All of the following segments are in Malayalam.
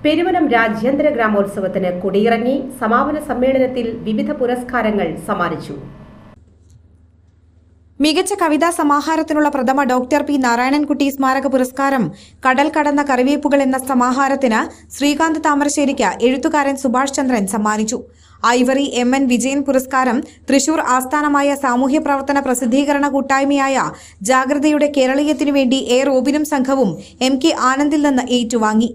പെരുവനം രാജ്യാന്തര ഗ്രാമോത്സവത്തിന് കൊടിയിറങ്ങി. സമാപന സമ്മേളനത്തിൽ വിവിധ പുരസ്കാരങ്ങൾ സമ്മാനിച്ചു. മികച്ച കവിതാ സമാഹാരത്തിനുള്ള പ്രഥമ ഡോക്ടർ പി നാരായണൻകുട്ടി സ്മാരക പുരസ്കാരം കടൽ കടന്ന കറിവേപ്പുകൾ എന്ന സമാഹാരത്തിന് ശ്രീകാന്ത് താമരശ്ശേരിക്ക് എഴുത്തുകാരൻ സുഭാഷ് ചന്ദ്രൻ സമ്മാനിച്ചു. ഐവറി MN വിജയൻ പുരസ്കാരം തൃശൂർ ആസ്ഥാനമായ സാമൂഹ്യ പ്രവർത്തന പ്രസിദ്ധീകരണ കൂട്ടായ്മയായ ജാഗ്രതയുടെ കേരളീയത്തിനു വേണ്ടി A റോബിനും സംഘവും MK ആനന്ദിൽ നിന്ന് ഏറ്റുവാങ്ങി.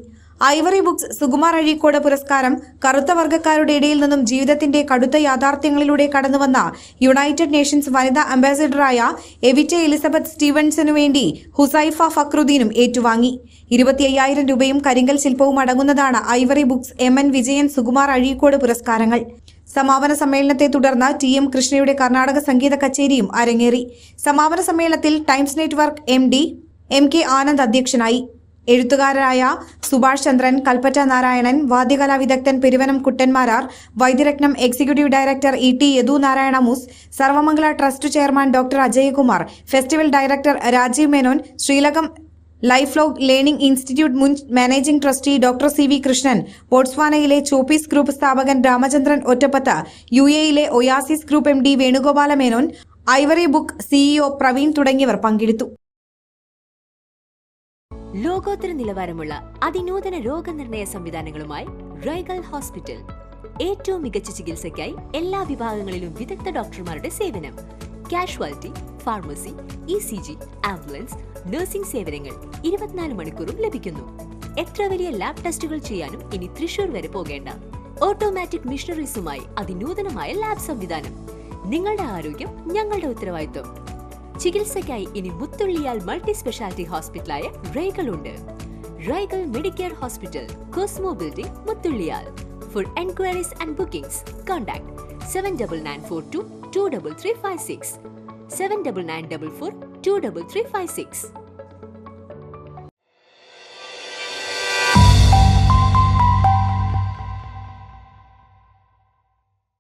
ഐവറി ബുക്സ് സുകുമാർ അഴീക്കോട് പുരസ്കാരം കറുത്ത വർഗ്ഗക്കാരുടെ ഇടയിൽ നിന്നും ജീവിതത്തിന്റെ കടുത്ത യാഥാർത്ഥ്യങ്ങളിലൂടെ കടന്നുവന്ന യുണൈറ്റഡ് നേഷൻസ് വനിതാ അംബാസിഡറായ എവിറ്റ എലിസബത്ത് സ്റ്റീവൻസനു വേണ്ടി ഹുസൈഫ ഫക്രുദ്ദീനും ഏറ്റുവാങ്ങി. 25,000 രൂപയും കരിങ്കൽ ശില്പവും അടങ്ങുന്നതാണ് Ivory books MN Vijayan Sukumar Azhikode പുരസ്കാരങ്ങൾ. സമാപന സമ്മേളനത്തെ തുടർന്ന് TM കൃഷ്ണയുടെ കർണാടക സംഗീത കച്ചേരിയും അരങ്ങേറി. സമാപന സമ്മേളനത്തിൽ Times Network MD MK Anand അധ്യക്ഷനായി. എഴുത്തുകാരായ സുഭാഷ് ചന്ദ്രൻ, കൽപ്പറ്റ നാരായണൻ, വാദ്യകലാ വിദഗ്ധൻ Peruvanam Kuttanmarar, Vaidyaratnam executive director ET Yadu Narayanamooss, Sarvamangala trust chairman doctor Ajayakumar, festival director Rajeev Menon, Sreelakam life long learning institute മുൻ managing trustee doctor CV Krishnan, ബോട്സ്വാനയിലെ ചോപ്പീസ് ഗ്രൂപ്പ് സ്ഥാപകൻ Ramachandran Ottappath, UAE Oasis group MD Venugopala Menon, Ivory Book CEO Praveen തുടങ്ങിയവർ പങ്കെടുത്തു. ലോകോത്തര നിലവാരമുള്ള അതിനൂതന രോഗനിർണയ സംവിധാനങ്ങളുമായി റൈഗൽ ഹോസ്പിറ്റൽ. ഏറ്റവും മികച്ച ചികിത്സയ്ക്കായി എല്ലാ വിഭാഗങ്ങളിലും വിദഗ്ധ ഡോക്ടർമാരുടെ സേവനം. Casualty, pharmacy, ECG, ambulance, nursing സേവനങ്ങൾ 24 മണിക്കൂറും ലഭിക്കുന്നു. എത്ര വലിയ ലാബ് ടെസ്റ്റുകൾ ചെയ്യാനും ഇനി തൃശൂർ വരെ പോകേണ്ട. ഓട്ടോമാറ്റിക് മിഷനറീസുമായി അതിനൂതനമായ ലാബ് സംവിധാനം. നിങ്ങളുടെ ആരോഗ്യം ഞങ്ങളുടെ ഉത്തരവാദിത്വം. ചികിത്സയ്ക്കായി ഇനി മുത്തുള്ളിയാൽ മൾട്ടി സ്പെഷ്യാലിറ്റി ഹോസ്പിറ്റലായ റൈഗൽ ഉണ്ട്. Raigal Medicare hospital, Cosmo building, Muthulliyal. For enquiries and bookings contact 7994223356 7994423356.